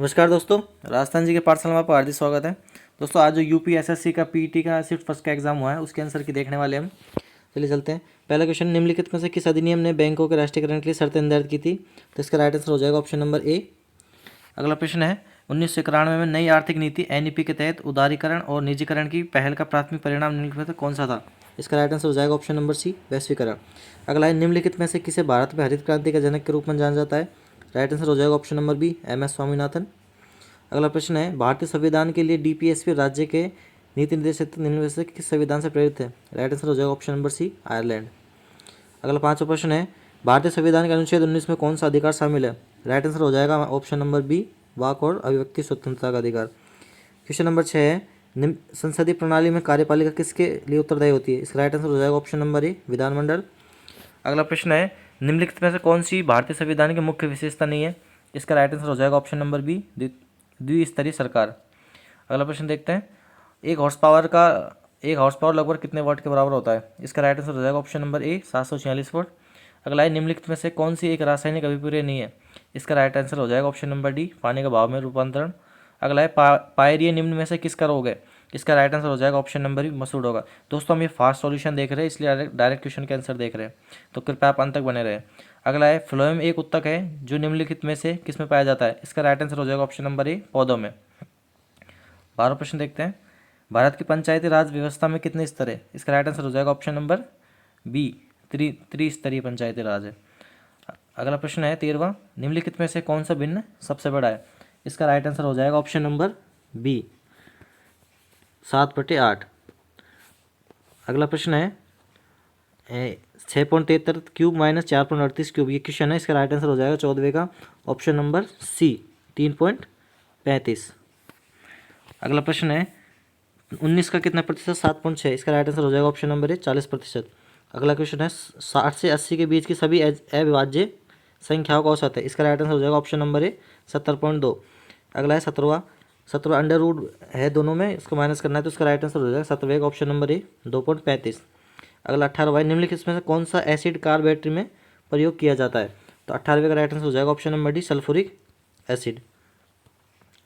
नमस्कार दोस्तों, राजस्थान जी के पाठशाला में आपका हार्दिक स्वागत है। दोस्तों आज जो यूपी एसएससी का पीईटी का शिफ्ट फर्स्ट का एग्जाम हुआ है उसके आंसर की देखने वाले हम। चलिए चलते हैं। पहला क्वेश्चन, निम्नलिखित में से किस अधिनियम ने बैंकों के राष्ट्रीयकरण के लिए शर्तें निर्धारित की थी? तो इसका राइट आंसर हो जाएगा ऑप्शन नंबर ए। अगला प्रश्न है, 1991 में नई आर्थिक नीति एनईपी के तहत उदारीकरण और निजीकरण की पहल का प्राथमिक परिणाम निम्नलिखित में से कौन सा था? इसका राइट आंसर हो जाएगा ऑप्शन नंबर सी, वैश्वीकरण। अगला है, निम्नलिखित में से किसे भारत में हरित क्रांति का जनक के रूप में जाना जाता है? राइट आंसर हो जाएगा option number B, MS. Swaminathan. अगला प्रश्न है, भारतीय संविधान के लिए डीपीएसपी राज्य के नीति निर्देशक निम्न में से किस संविधान से प्रेरित है? राइट आंसर हो जाएगा ऑप्शन नंबर सी, आयरलैंड। अगला पांचवा प्रश्न है, भारतीय संविधान के अनुच्छेद 19 में कौन सा अधिकार शामिल है? राइट आंसर हो जाएगा ऑप्शन नंबर बी, वाक और अभिव्यक्ति स्वतंत्रता का अधिकार। क्वेश्चन नंबर 6 है, संसदीय प्रणाली में कार्यपालिका किसके लिए उत्तरदायी होती है? इसका राइट आंसर हो जाएगा ऑप्शन नंबर ए, विधानमंडल। अगला प्रश्न है, निम्नलिखित में से कौन सी भारतीय संविधान की मुख्य विशेषता नहीं है? इसका राइट आंसर हो जाएगा ऑप्शन नंबर बी, द्विस्तरीय सरकार। अगला प्रश्न देखते हैं, एक हॉर्स पावर लगभग कितने वाट के बराबर होता है? इसका राइट आंसर हो जाएगा ऑप्शन नंबर ए, 746 वाट। अगला है, निम्नलिखित में से कौन सी एक रासायनिक अभिक्रिया नहीं है? इसका राइट आंसर हो जाएगा ऑप्शन नंबर डी, पानी का भाव में रूपांतरण। अगला है, पायरिया निम्न में से किसका रोग है? इसका राइट आंसर हो जाएगा ऑप्शन नंबर बी, मसूड़ होगा। दोस्तों हम ये फास्ट सॉल्यूशन देख रहे हैं इसलिए डायरेक्ट क्वेश्चन के आंसर देख रहे हैं, तो कृपया आप अंत तक बने रहे। अगला है, फ्लोएम एक उत्तक है जो निम्नलिखित में से किस में पाया जाता है? इसका राइट आंसर हो जाएगा ऑप्शन नंबर ए, पौधों में। 12 प्रश्न देखते हैं, भारत की पंचायती राज व्यवस्था में कितने स्तर है? इसका राइट आंसर हो जाएगा ऑप्शन नंबर बी, त्रिस्तरीय पंचायती राज है। अगला प्रश्न है 13वां, निम्नलिखित में से कौन सा भिन्न सबसे बड़ा है? इसका राइट आंसर हो जाएगा ऑप्शन नंबर बी, 7/8। अगला प्रश्न है 6.73 क्यूब माइनस 4.38 क्यूब, ये क्वेश्चन है, इसका राइट आंसर हो जाएगा 14वें का ऑप्शन नंबर सी, 3.35। अगला प्रश्न है 19 का कितना प्रतिशत? 7.6, इसका राइट आंसर हो जाएगा ऑप्शन नंबर ए, 40%। अगला क्वेश्चन है 60 से 80 के बीच की सभी अविभाज्य संख्याओं का औसत है? इसका राइट आंसर हो जाएगा ऑप्शन नंबर ए, 70.2। अगला है 17वां अंडर रूट है दोनों में, इसको माइनस करना है, तो इसका राइट आंसर हो जाएगा 17वें का ऑप्शन नंबर ए, 2.35। अगला 18वां, निम्नलिखित में से कौन सा एसिड कार बैटरी में प्रयोग किया जाता है? तो 18वें का राइट आंसर हो जाएगा option number D, sulphuric acid.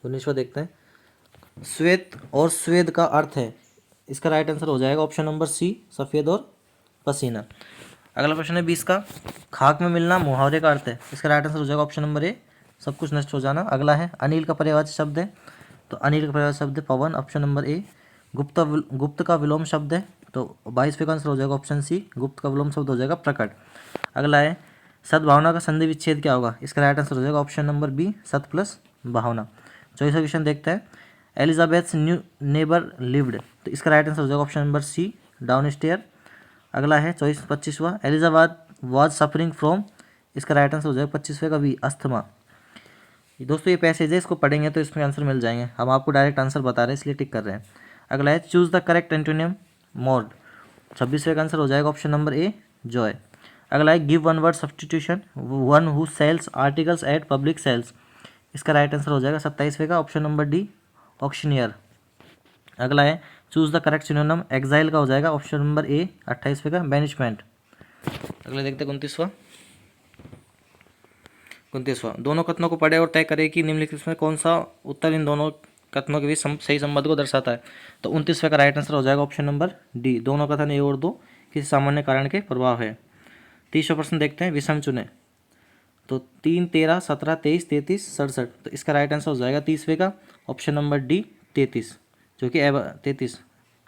19वां देखते हैं, श्वेत और स्वेद का अर्थ है? इसका राइट आंसर हो जाएगा ऑप्शन नंबर सी, सफ़ेद और पसीना। अगला प्रश्न है 20 का, खाक में मिलना मुहावरे का अर्थ है? इसका राइट आंसर हो जाएगा ऑप्शन नंबर ए, सब कुछ नष्ट हो जाना। अगला है, अनिल का पर्यायवाची शब्द है? तो अनिल का पर्यायवाची शब्द है पवन, ऑप्शन नंबर ए। गुप्त का विलोम शब्द है? तो 22वें का आंसर हो जाएगा ऑप्शन सी, गुप्त का विलोम शब्द हो जाएगा प्रकट। अगला है, सद्भावना का संधि विच्छेद क्या होगा? इसका राइट आंसर हो जाएगा ऑप्शन नंबर बी, सत प्लस भावना। 24वां क्वेश्चन देखते हैं, एलिजाबेथ न्यू नेबर लिव्ड, तो इसका राइट आंसर हो जाएगा option number C, down stair. अगला है 25वां, एलिजाबेथ वाज सफरिंग फ्रॉम, इसका राइट आंसर हो जाएगा 25वें का बी, अस्थमा। दोस्तों ये पैसेज है, इसको पढ़ेंगे तो इसमें आंसर मिल जाएंगे, हम आपको डायरेक्ट आंसर बता रहे हैं इसलिए टिक कर रहे हैं। अगला है, choose the correct antonym mode, 26वें का आंसर हो जाएगा ऑप्शन नंबर ए, जॉय। अगला है, give one word substitution, one who sells articles at public sales, इसका राइट आंसर हो जाएगा 27वें का ऑप्शन नंबर डी, ऑक्शनियर। अगला है, choose the correct synonym, exile का हो जाएगा ऑप्शन नंबर ए, 28वें का बैनिशमेंट। अगला देखते हैं 29वां, दोनों कथनों को पढ़े और तय करें कि निम्नलिखित में कौन सा उत्तर इन दोनों कथनों के बीच सही संबंध को दर्शाता है? तो 29वें का राइट आंसर हो जाएगा ऑप्शन नंबर डी, दोनों कथन ए और दो किसी सामान्य कारण के प्रभाव है। 30वां प्रश्न देखते हैं, विषम चुने, तो 3, 13, 17, 23, 33, 67, तो इसका राइट आंसर हो जाएगा 30वें का ऑप्शन नंबर डी, 33, जो कि 33,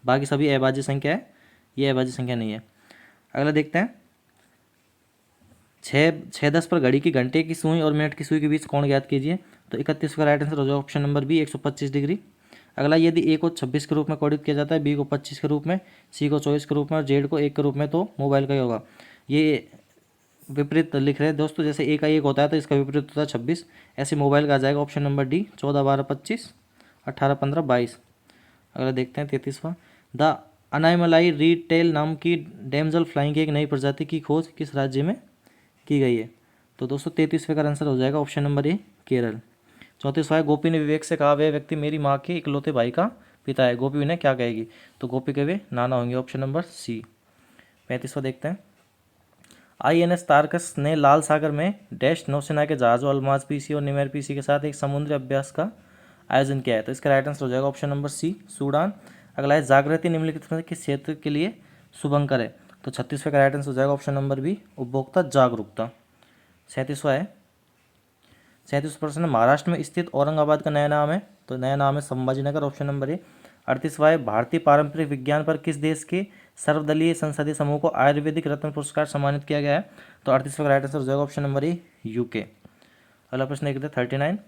बाकी सभी अभाज्य संख्या है, ये अभाज्य संख्या नहीं है। अगला देखते हैं, 6:10 पर घड़ी की घंटे की सुई और मिनट की सुई के बीच कोण ज्ञात कीजिए, तो 31 का राइट आंसर हो जाएगा ऑप्शन नंबर बी, 125 डिग्री। अगला, यदि ए को 26 के रूप में कोडित किया जाता है, बी को 25 के रूप में, सी को 24 के रूप में और जेड को 1 के रूप में, तो मोबाइल का ही होगा। ये विपरीत लिख रहे हैं दोस्तों, जैसे ए का 1 होता है तो इसका विपरीत होता है 26, ऐसे मोबाइल का आ जाएगा ऑप्शन नंबर डी, 14, 12, 25, 18, 15, 22। अगला देखते हैं 33वां, द अनाइमलाई रीटेल नाम की डैमजल फ्लाइंग की एक नई प्रजाति की खोज किस राज्य में की गई है? तो दोस्तों 33वें का आंसर हो जाएगा ऑप्शन नंबर ए, केरल। 34वां, गोपी ने विवेक से कहा, वह व्यक्ति मेरी माँ के इकलौते भाई का पिता है, गोपी उन्हें क्या कहेगी? तो गोपी के वे नाना होंगे, ऑप्शन नंबर सी। 35वां देखते हैं, INS तारकस ने लाल सागर में डैश नौसेना के जहाजों अल्माज पीसी और निमेर पीसी के साथ एक समुद्री अभ्यास का आयोजन किया है। तो इसका राइट आंसर हो जाएगा ऑप्शन नंबर सी, सूडान। अगला है जागृति निम्नलिखित में किस क्षेत्र के लिए शुभंकर है? तो 36वें का राइट आंसर हो जाएगा ऑप्शन नंबर बी, उपभोक्ता जागरूकता। 37वां है, 37 प्रश्न है, महाराष्ट्र में स्थित औरंगाबाद का नया नाम है? तो नया नाम है संभाजीनगर, ऑप्शन नंबर ए। 38वां है, भारतीय पारंपरिक विज्ञान पर किस देश के सर्वदलीय संसदीय समूह को आयुर्वेदिक रत्न पुरस्कार सम्मानित किया गया है? तो 38वां का राइट आंसर हो जाएगा ऑप्शन नंबर ए, यूके। अगला प्रश्न देखते हैं 39।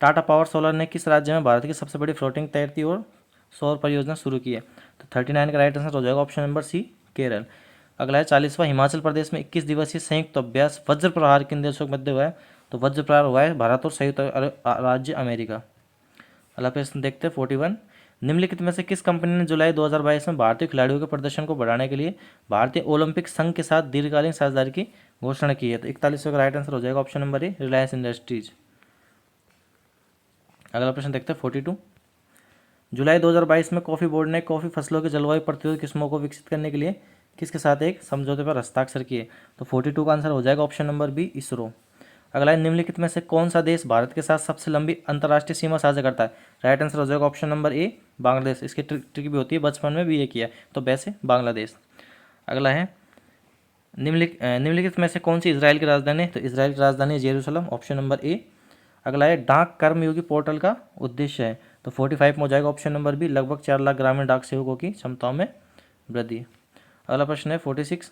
टाटा पावर सोलर ने किस राज्य में भारत की सबसे बड़ी फ्लोटिंग तैरती और सौर परियोजना शुरू की है? तो 39 का राइट आंसर हो जाएगा ऑप्शन नंबर सी, केरल। अगला है 40वां, हिमाचल प्रदेश में 21 दिवसीय संयुक्त अभ्यास वज्र प्रहार किन देशों के मध्य हुआ है? तो वज्र प्रहार हुआ है भारत और संयुक्त राज्य अमेरिका। अगला प्रश्न देखते हैं 41। निम्नलिखित में से किस कंपनी ने जुलाई 2022 में भारतीय खिलाड़ियों के प्रदर्शन को बढ़ाने के लिए भारतीय ओलंपिक संघ के साथ दीर्घकालीन साझेदारी की घोषणा की है? तो 41वें का राइट आंसर हो जाएगा option number A, Reliance industries. अगला प्रश्न देखते हैं 42। जुलाई 2022 में कॉफी बोर्ड ने कॉफी फसलों की जलवायु प्रतिरोधी किस्मों को विकसित करने के लिए किसके साथ एक समझौते पर हस्ताक्षर किए? तो 42 का आंसर हो जाएगा ऑप्शन नंबर बी, इसरो। अगला है, निम्नलिखित में से कौन सा देश भारत के साथ सबसे लंबी अंतर्राष्ट्रीय सीमा साझा करता है? राइट आंसर हो जाएगा ऑप्शन नंबर ए, बांग्लादेश। इसकी ट्रिक भी होती है, बचपन में भी ये किया, तो वैसे बांग्लादेश। अगला है, निम्नलिखित में से कौन सी इजराइल की राजधानी है? तो इजराइल की राजधानी है जेरूसलम, ऑप्शन नंबर ए। अगला है, डाक कर्मयोगी पोर्टल का उद्देश्य है? तो 45 में हो जाएगा ऑप्शन नंबर बी, लगभग 4 लाख ग्रामीण डाक सेवकों की क्षमताओं में वृद्धि। अगला प्रश्न है 46।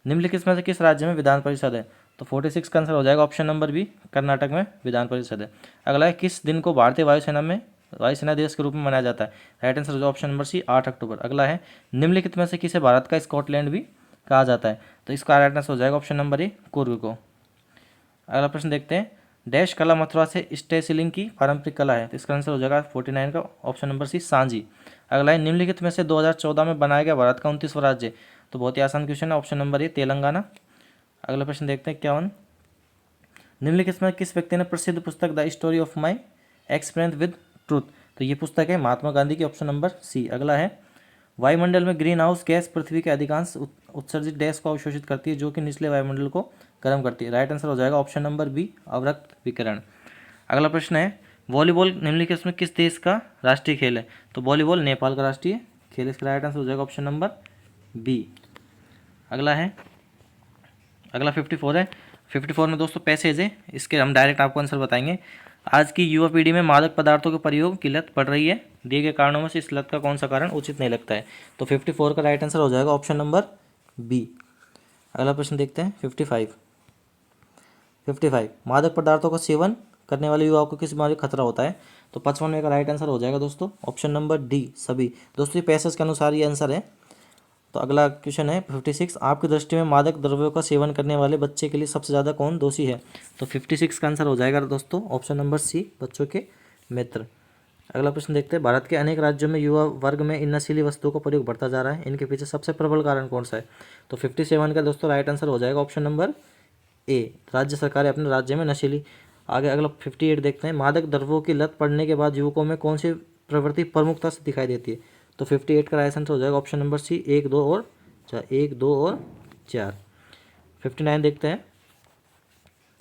निम्नलिखित में से किस राज्य में विधान परिषद है? तो 46 का आंसर हो जाएगा ऑप्शन नंबर बी, कर्नाटक में विधान परिषद है। अगला है, किस दिन को भारतीय वायुसेना दिवस के रूप में मनाया जाता है? राइट आंसर हो जाएगा ऑप्शन नंबर सी, 8 अक्टूबर। अगला है, निम्नलिखित में से किसे भारत का स्कॉटलैंड भी कहा जाता है? तो इसका राइट आंसर हो जाएगा ऑप्शन नंबर ए, कुर्ग को। अगला प्रश्न देखते हैं, डैश कला मथुरा से स्टेसिलिंग की पारंपरिक कला है? तो इसका आंसर हो जाएगा 49 का ऑप्शन नंबर सी, सांजी। अगला है, निम्नलिखित में से 2014 में बनाया गया भारत का 29वां राज्य? तो बहुत ही आसान क्वेश्चन है, ऑप्शन नंबर ए, तेलंगाना। अगला प्रश्न देखते हैं 51। निम्नलिखित में किस व्यक्ति ने प्रसिद्ध पुस्तक the story of my experience with truth? तो ये पुस्तक है महात्मा गांधी की, ऑप्शन नंबर सी। अगला है, वायुमंडल में ग्रीन हाउस गैस पृथ्वी के अधिकांश उत्सर्जित गैस को अवशोषित करती है जो कि निचले वायुमंडल को गर्म करती है? राइट आंसर हो जाएगा ऑप्शन नंबर बी, अवरक्त विकिरण। अगला प्रश्न है, वॉलीबॉल निम्नलिखित में किस देश का राष्ट्रीय खेल है? तो वॉलीबॉल नेपाल का राष्ट्रीय खेल। इसका राइट आंसर हो जाएगा ऑप्शन नंबर बी। अगला 54 है। 54 में दोस्तों पैसेज है, इसके हम डायरेक्ट आपको आंसर बताएंगे। आज की युवा पीढ़ी में मादक पदार्थों के प्रयोग की लत बढ़ रही है, दिए गए कारणों में से इस लत का कौन सा कारण उचित नहीं लगता है? तो 54 का राइट आंसर हो जाएगा ऑप्शन नंबर बी। अगला प्रश्न देखते हैं 55 मादक पदार्थों का सेवन करने वाले युवाओं को किस बीमारी का खतरा होता है? तो 55 का राइट आंसर हो जाएगा दोस्तों ऑप्शन नंबर डी, सभी। दोस्तों ये पैसेज के अनुसार ये आंसर है। तो अगला क्वेश्चन है 56। आपकी दृष्टि में मादक द्रव्यों का सेवन करने वाले बच्चे के लिए सबसे ज़्यादा कौन दोषी है? तो 56 का आंसर हो जाएगा दोस्तों ऑप्शन नंबर सी, बच्चों के मित्र। अगला प्रश्न देखते हैं, भारत के अनेक राज्यों में युवा वर्ग में इन नशीली वस्तुओं का प्रयोग बढ़ता जा रहा है, इनके पीछे सबसे प्रबल कारण कौन सा है? तो 57 का दोस्तों राइट आंसर हो जाएगा ऑप्शन नंबर ए, राज्य सरकारें अपने राज्य में नशीली। आगे अगला 58 देखते हैं, मादक द्रव्यों की लत पड़ने के बाद युवकों में कौन सी प्रवृत्ति प्रमुखता से दिखाई देती है? तो 58 का राइट आंसर हो जाएगा ऑप्शन नंबर सी, 1, 2 और 4। 59 देखते हैं।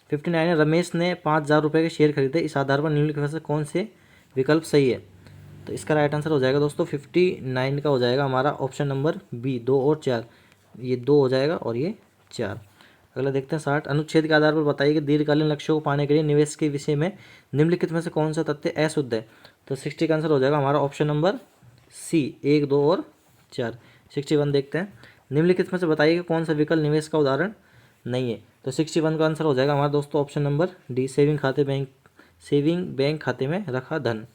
59 है, रमेश ने 5,000 रुपये के शेयर खरीदे, इस आधार पर निम्नलिखित में से कौन से विकल्प सही है? तो इसका राइट आंसर हो जाएगा दोस्तों 59 का हो जाएगा हमारा ऑप्शन नंबर बी, 2 और 4। ये 2 हो जाएगा और ये 4। अगला देखते हैं 60। अनुच्छेद के आधार पर बताइए कि दीर्घकालीन लक्ष्यों को पाने के लिए निवेश के विषय में निम्नलिखित में से कौन सा तथ्य अशुद्ध है? तो 60 का आंसर हो जाएगा हमारा ऑप्शन नंबर सी, 1, 2 और 4। 61 देखते हैं, निम्नलिखित में से बताइए कि कौन सा विकल्प निवेश का उदाहरण नहीं है? तो 61 का आंसर हो जाएगा हमारा दोस्तों option number D, saving bank खाते में रखा धन।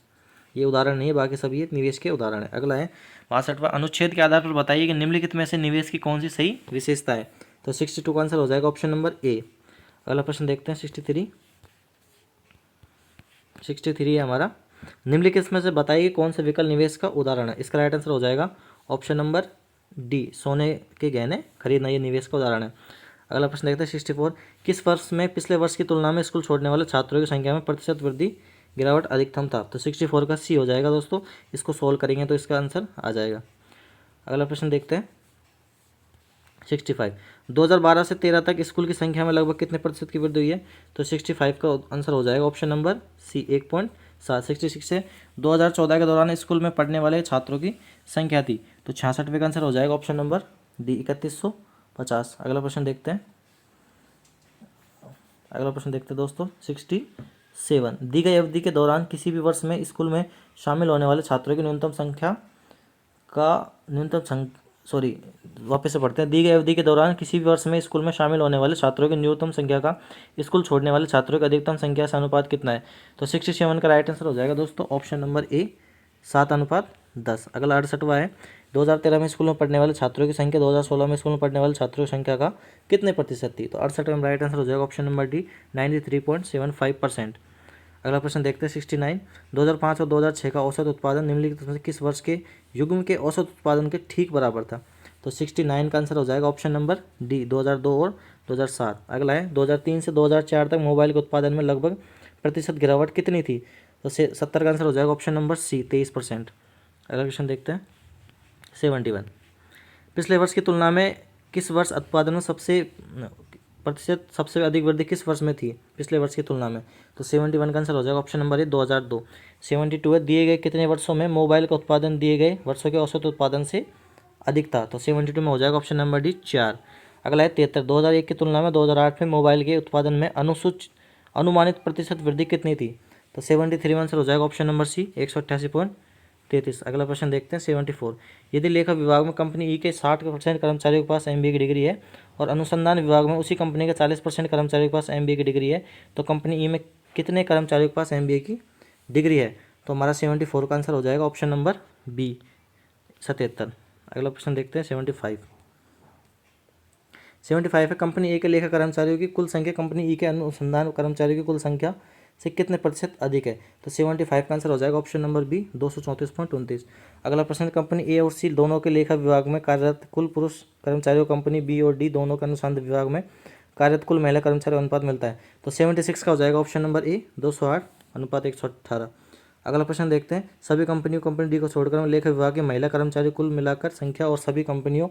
ये उदाहरण नहीं है, बाकी सभी ये निवेश के उदाहरण है। अगला है 62वां, अनुच्छेद के आधार पर बताइए कि निम्नलिखित में से निवेश की कौन सी सही विशेषता है? तो 62 का आंसर हो जाएगा ऑप्शन नंबर ए। अगला प्रश्न देखते हैं 63 है हमारा, निम्नलिखित में से बताइए कौन सा विकल्प निवेश का उदाहरण है? इसका राइट आंसर हो जाएगा ऑप्शन नंबर डी, सोने के गहने खरीदना, ये निवेश का उदाहरण है। अगला प्रश्न देखते हैं 64, किस वर्ष में पिछले वर्ष की तुलना में स्कूल छोड़ने वाले छात्रों की संख्या में प्रतिशत वृद्धि गिरावट अधिकतम था? तो 64 का सी हो जाएगा दोस्तों, इसको सोल्व करेंगे तो इसका आंसर आ जाएगा। अगला प्रश्न देखते हैं 65, 2012 से 13 तक स्कूल की संख्या में लगभग कितने प्रतिशत की वृद्धि हुई है? तो 65 का आंसर हो जाएगा ऑप्शन नंबर सी 1.7। 66 से 2014 के दौरान स्कूल में पढ़ने वाले छात्रों की संख्या थी, तो 66 का आंसर हो जाएगा ऑप्शन नंबर डी 3150। अगला प्रश्न देखते हैं। दोस्तों 67, दी गई अवधि के दौरान किसी भी वर्ष में स्कूल में शामिल होने वाले छात्रों की न्यूनतम संख्या का वापस से पढ़ते हैं। दी गई अवधि के दौरान किसी भी वर्ष में स्कूल में शामिल होने वाले छात्रों की न्यूनतम संख्या का स्कूल छोड़ने वाले छात्रों की अधिकतम संख्या से अनुपात कितना है? तो 67 का राइट आंसर हो जाएगा दोस्तों ऑप्शन नंबर ए 7:10। अगला 68वां है, 2013 में स्कूल में पढ़ने वाले छात्रों की संख्या 2016 में स्कूल में पढ़ने वाले छात्रों की संख्या का कितने प्रतिशत थी? तो 68 का राइट आंसर हो जाएगा ऑप्शन नंबर डी 93.75%। अगला प्रश्न देखते हैं 69, 2005 और 2006 का औसत उत्पादन निम्नलिखित में से किस वर्ष के युग्म के औसत उत्पादन के ठीक बराबर था? तो 69 का आंसर हो जाएगा ऑप्शन नंबर डी 2002 और 2007। अगला है 2003 से 2004 तक मोबाइल के उत्पादन में लगभग प्रतिशत गिरावट कितनी थी? तो 70 का आंसर हो जाएगा ऑप्शन नंबर सी 23%। अगला क्वेश्चन देखते हैं 71, पिछले वर्ष की तुलना में किस वर्ष उत्पादन में सबसे अधिक वृद्धि किस वर्ष में थी पिछले वर्ष की तुलना में? तो 71 का आंसर हो जाएगा ऑप्शन नंबर ए 2002। 72 है, दिए गए कितने वर्षों में मोबाइल का उत्पादन दिए गए वर्षों के औसत उत्पादन से अधिक था? तो 72 में हो जाएगा ऑप्शन नंबर डी 4। अगला है 73, 2001 की तुलना में 2008 में मोबाइल के उत्पादन में अनुमानित प्रतिशत वृद्धि कितनी थी? तो 73 में आंसर हो जाएगा ऑप्शन नंबर सी 188.33। अगला प्रश्न देखते हैं 74, यदि लेखा विभाग में कंपनी ई के 60% कर्मचारियों के पास MBA की डिग्री है और अनुसंधान विभाग में उसी कंपनी के 40% कर्मचारियों के पास MBA की डिग्री है, तो कंपनी ई में कितने कर्मचारियों के पास MBA की डिग्री है? तो हमारा 74 का आंसर हो जाएगा ऑप्शन नंबर बी 77। अगला प्रश्न देखते हैं 75 है, कंपनी ए के लेखा कर्मचारियों की कुल संख्या कंपनी ई के अनुसंधान कर्मचारियों की कुल संख्या से कितने प्रतिशत अधिक है? तो 75 का आंसर हो जाएगा ऑप्शन नंबर बी 234.29। अगला प्रश्न, कंपनी ए और सी दोनों के लेखा विभाग में कार्यरत कुल पुरुष कर्मचारियों कंपनी बी और डी दोनों के अनुसंधान विभाग में कार्यरत कुल महिला कर्मचारी अनुपात मिलता है? तो 76 का हो जाएगा ऑप्शन नंबर ए 208:118। अगला प्रश्न देखते हैं, सभी कंपनियों कंपनी डी को छोड़कर लेखा विभाग के महिला कर्मचारी कुल मिलाकर संख्या और सभी कंपनियों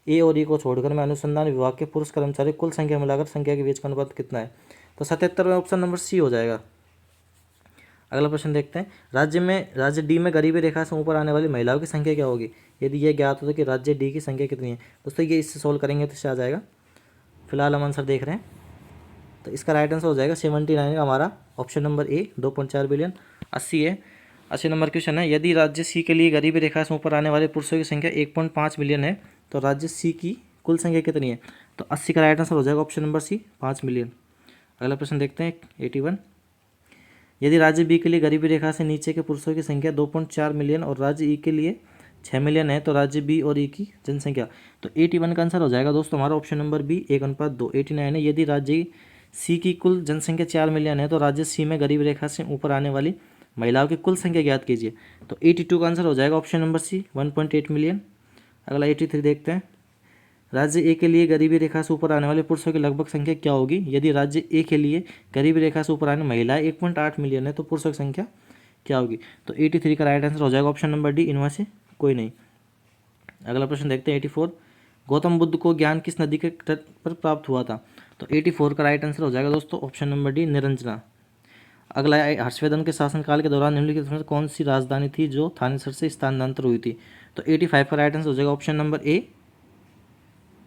ए और ई को छोड़कर में अनुसंधान विभाग के पुरुष कर्मचारी कुल संख्या मिलाकर संख्या के बीच का अनुपात कितना है? तो 77 में ऑप्शन नंबर सी हो जाएगा। अगला प्रश्न देखते हैं, राज्य डी में गरीबी रेखा से ऊपर आने वाली महिलाओं की संख्या क्या होगी? यदि यह ज्ञात हो तो कि राज्य डी की संख्या कितनी है? दोस्तों ये इससे सोल्व करेंगे तो इससे आ जाएगा। फिलहाल हम आंसर देख रहे हैं, तो इसका राइट आंसर हो जाएगा 79 का हमारा ऑप्शन नंबर ए 2.4 बिलियन। 80 है, 80 नंबर क्वेश्चन है, यदि राज्य सी के लिए गरीबी रेखा से ऊपर आने वाले पुरुषों की संख्या 1.5 मिलियन है तो राज्य सी की कुल संख्या कितनी है? तो 80 का राइट आंसर हो जाएगा ऑप्शन नंबर सी 5 मिलियन। अगला प्रश्न देखते हैं 81, यदि राज्य बी के लिए गरीबी रेखा से नीचे के पुरुषों की संख्या 2.4 मिलियन और राज्य ई के लिए 6 मिलियन है तो राज्य बी और ई की जनसंख्या? तो 81 का आंसर हो जाएगा दोस्तों हमारा ऑप्शन नंबर बी 1:2। 89 है, यदि राज्य सी की कुल जनसंख्या 4 मिलियन है तो राज्य सी में गरीबी रेखा से ऊपर आने वाली महिलाओं की कुल संख्या ज्ञात कीजिए। तो 82 का आंसर हो जाएगा ऑप्शन नंबर सी 1.8 मिलियन। अगला 83 देखते हैं, राज्य ए के लिए गरीबी रेखा से ऊपर आने वाले पुरुषों की लगभग संख्या क्या होगी? यदि राज्य ए के लिए गरीबी रेखा से ऊपर आने महिलाएं 1.8 मिलियन है तो पुरुषों की संख्या क्या होगी? तो 83 का राइट आंसर हो जाएगा ऑप्शन नंबर डी, इनमें से कोई नहीं। अगला प्रश्न देखते हैं 84, गौतम बुद्ध को ज्ञान किस नदी के तट पर प्राप्त हुआ था? तो 84 का राइट आंसर हो जाएगा दोस्तों ऑप्शन नंबर डी, निरंजना। अगला है, हर्षवर्धन के शासनकाल के दौरान निम्नलिखित में कौन सी राजधानी थी जो थानेसर से स्थानांतर हुई थी? तो 85 का राइट आंसर हो जाएगा ऑप्शन नंबर ए,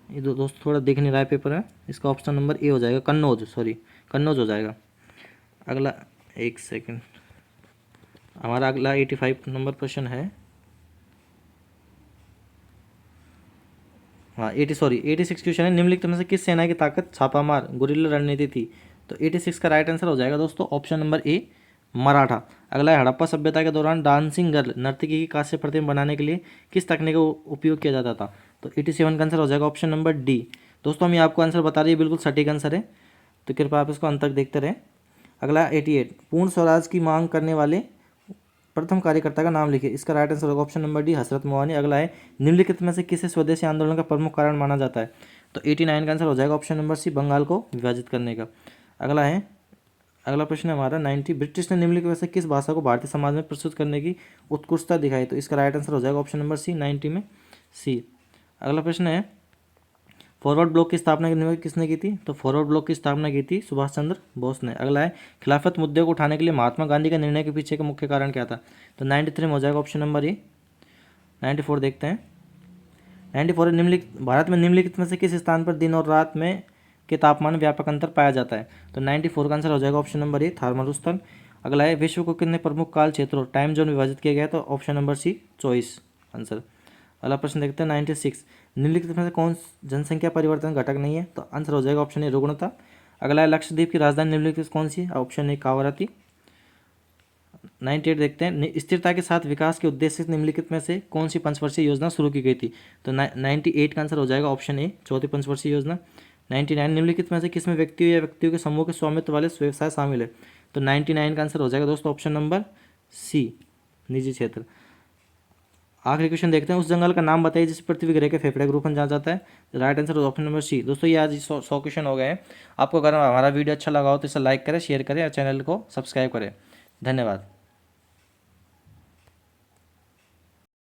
ये दोस्तों थोड़ा देख नहीं रहा है पेपर है, इसका ऑप्शन नंबर ए हो जाएगा, कन्नौज हो जाएगा। अगला एक सेकंड, हमारा अगला 85 नंबर प्रश्न है, हाँ 86 क्वेश्चन है, निम्नलिखित में से किस सेना की ताकत छापामार गुरिल्ला रणनीति थी? तो 86 का राइट आंसर हो जाएगा दोस्तों ऑप्शन नंबर ए, मराठा। अगला है, हड़प्पा सभ्यता के दौरान डांसिंग गर्ल नर्तकी की कांस्य प्रतिमा बनाने के लिए किस तकनीक का उपयोग किया जाता था? तो 87 का आंसर हो जाएगा ऑप्शन नंबर डी। दोस्तों हम ये आपको आंसर बता रही है, बिल्कुल सटीक आंसर है, तो कृपया आप इसको अंत तक देखते रहें। अगला 88, पूर्ण स्वराज की मांग करने वाले प्रथम कार्यकर्ता का नाम लिखिए। इसका राइट आंसर होगा ऑप्शन नंबर डी, हजरत मोहानी। अगला है, निम्नलिखित में से किसे स्वदेशी आंदोलन का प्रमुख कारण माना जाता है? तो 89 का आंसर हो जाएगा ऑप्शन नंबर सी, बंगाल को विभाजित करने का। अगला प्रश्न है हमारा 90, ब्रिटिश ने निम्नलिखित में से किस भाषा को भारतीय समाज में प्रस्तुत करने की उत्कृष्टता दिखाई? तो इसका राइट आंसर हो जाएगा ऑप्शन नंबर सी, 90 में सी। अगला प्रश्न है, फॉरवर्ड ब्लॉक की स्थापना किसने की थी? तो फॉरवर्ड ब्लॉक की स्थापना की थी सुभाष चंद्र बोस ने। अगला है खिलाफत मुद्दे को उठाने के लिए महात्मा गांधी का निर्णय के पीछे का मुख्य कारण क्या था? तो 93 में हो जाएगा ऑप्शन नंबर ए। 94 देखते हैं। 94 निम्नलिखित भारत में निम्नलिखित में से किस स्थान पर दिन और रात में के तापमान में व्यापक अंतर पाया जाता है? तो 94 का आंसर हो जाएगा ऑप्शन नंबर ए, थर्मल। अगला है विश्व को कितने प्रमुख काल क्षेत्रों टाइम जोन विभाजित किया गया? तो ऑप्शन नंबर सी, 24 आंसर। अगला प्रश्न देखते हैं 96 निम्नलिखित में से कौन जनसंख्या परिवर्तन घटक नहीं है? तो आंसर हो जाएगा ऑप्शन ए, रुग्णता। अगला है लक्षद्वीप की राजधानी निम्नलिखित में कौन सी है? Option A, कावराती। 98 देखते हैं स्थिरता के साथ विकास के उद्देश्य से निम्नलिखित में से कौन सी पंचवर्षीय योजना शुरू की गई थी? तो 98 का आंसर हो जाएगा ऑप्शन ए, चौथी पंचवर्षीय योजना। 99 निम्नलिखित में से किसमें व्यक्तियों या व्यक्तियों के समूह के स्वामित्व वाले व्यवसाय शामिल है? तो 99 का आंसर हो जाएगा दोस्तों ऑप्शन नंबर सी, निजी क्षेत्र। आखिरी क्वेश्चन देखते हैं उस जंगल का नाम बताइए जिस पृथ्वी ग्रह के फेफड़े के रूप में जाना जाता है? Right answer option number C. दोस्तों ये आज 100 क्वेश्चन हो गए हैं। आपको अगर हमारा वीडियो अच्छा लगा हो तो इसे लाइक करें, शेयर करें और चैनल को सब्सक्राइब करें। धन्यवाद।